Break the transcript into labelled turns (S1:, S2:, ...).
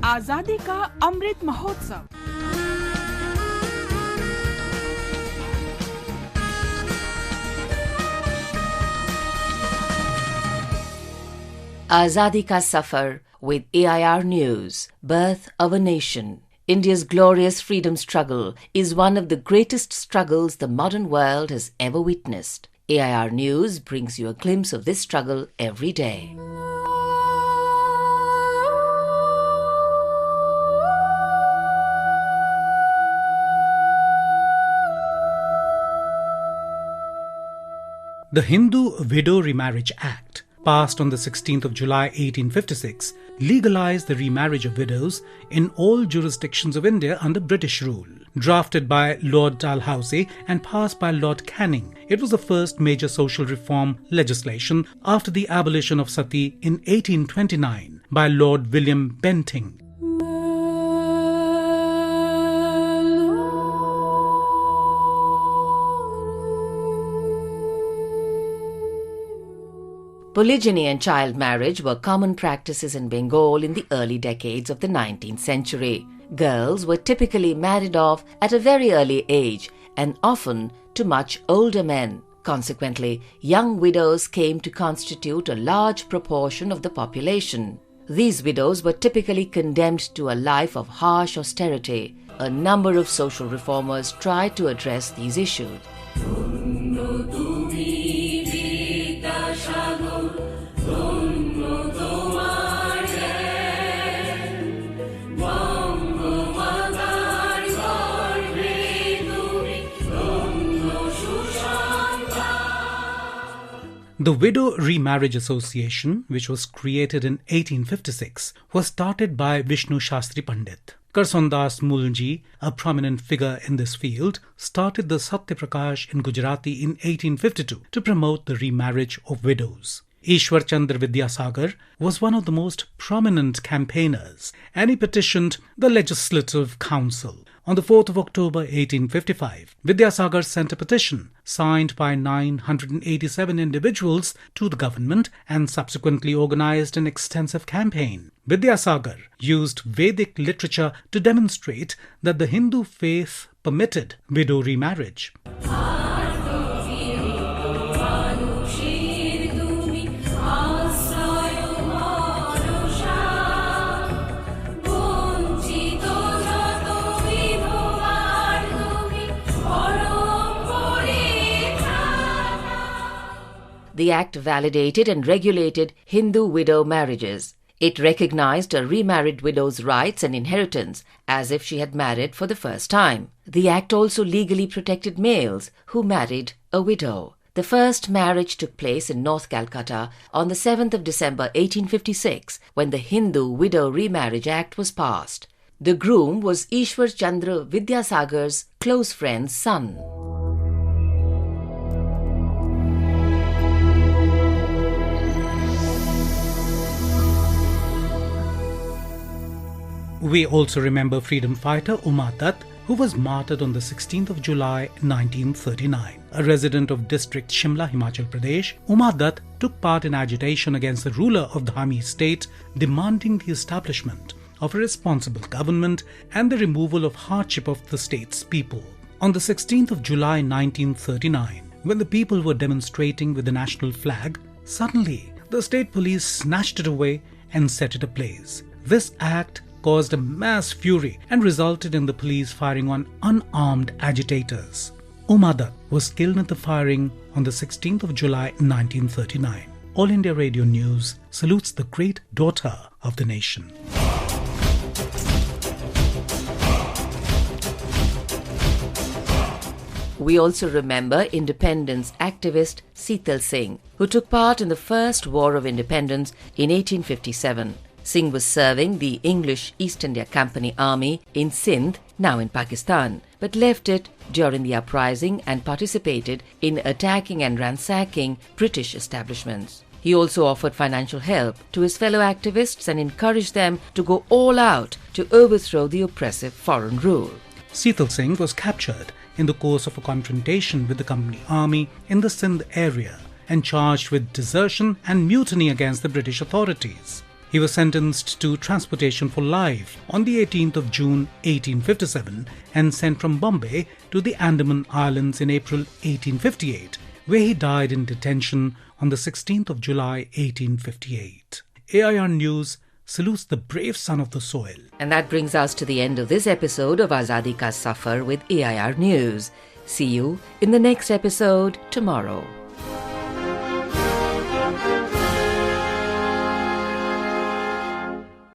S1: आजादी का Amrit Mahotsav.
S2: Azadi Ka Safar with AIR News, Birth of a Nation. India's glorious freedom struggle is one of the greatest struggles the modern world has ever witnessed. AIR News brings you a glimpse of this struggle every day.
S3: The Hindu Widow Remarriage Act, passed on the 16th of July 1856, legalized the remarriage of widows in all jurisdictions of India under British rule. Drafted by Lord Dalhousie and passed by Lord Canning, it was the first major social reform legislation after the abolition of sati in 1829 by Lord William Bentinck.
S2: Polygyny and child marriage were common practices in Bengal in the early decades of the 19th century. Girls were typically married off at a very early age and often to much older men. Consequently, young widows came to constitute a large proportion of the population. These widows were typically condemned to a life of harsh austerity. A number of social reformers tried to address these issues.
S3: The Widow Remarriage Association, which was created in 1856, was started by Vishnu Shastri Pandit. Karsondas Mulji, a prominent figure in this field, started the Satya Prakash in Gujarati in 1852 to promote the remarriage of widows. Ishwar Chandra Vidyasagar was one of the most prominent campaigners, and he petitioned the Legislative Council. On the 4th of October 1855, Vidyasagar sent a petition signed by 987 individuals to the government and subsequently organized an extensive campaign. Vidyasagar used Vedic literature to demonstrate that the Hindu faith permitted widow remarriage.
S2: The Act validated and regulated Hindu widow marriages. It recognized a remarried widow's rights and inheritance as if she had married for the first time. The Act also legally protected males who married a widow. The first marriage took place in North Calcutta on the 7th of December 1856 when the Hindu Widow Remarriage Act was passed. The groom was Ishwar Chandra Vidyasagar's close friend's son.
S3: We also remember freedom fighter Uma Dutt, who was martyred on the 16th of July 1939. A resident of district Shimla, Himachal Pradesh, Uma Dutt took part in agitation against the ruler of Dhami state, demanding the establishment of a responsible government and the removal of hardship of the state's people. On the 16th of July 1939, when the people were demonstrating with the national flag, suddenly the state police snatched it away and set it ablaze. This act caused a mass fury and resulted in the police firing on unarmed agitators. Uma Dutt was killed in the firing on the 16th of July 1939. All India Radio News salutes the great daughter of the nation.
S2: We also remember independence activist Seetal Singh, who took part in the First War of Independence in 1857. Singh was serving the English East India Company Army in Sindh, now in Pakistan, but left it during the uprising and participated in attacking and ransacking British establishments. He also offered financial help to his fellow activists and encouraged them to go all out to overthrow the oppressive foreign rule.
S3: Seetal Singh was captured in the course of a confrontation with the company army in the Sindh area and charged with desertion and mutiny against the British authorities. He was sentenced to transportation for life on the 18th of June 1857 and sent from Bombay to the Andaman Islands in April 1858, where he died in detention on the 16th of July 1858. AIR News salutes the brave son of the soil.
S2: And that brings us to the end of this episode of Azadi Ka Safar with AIR News. See you in the next episode tomorrow.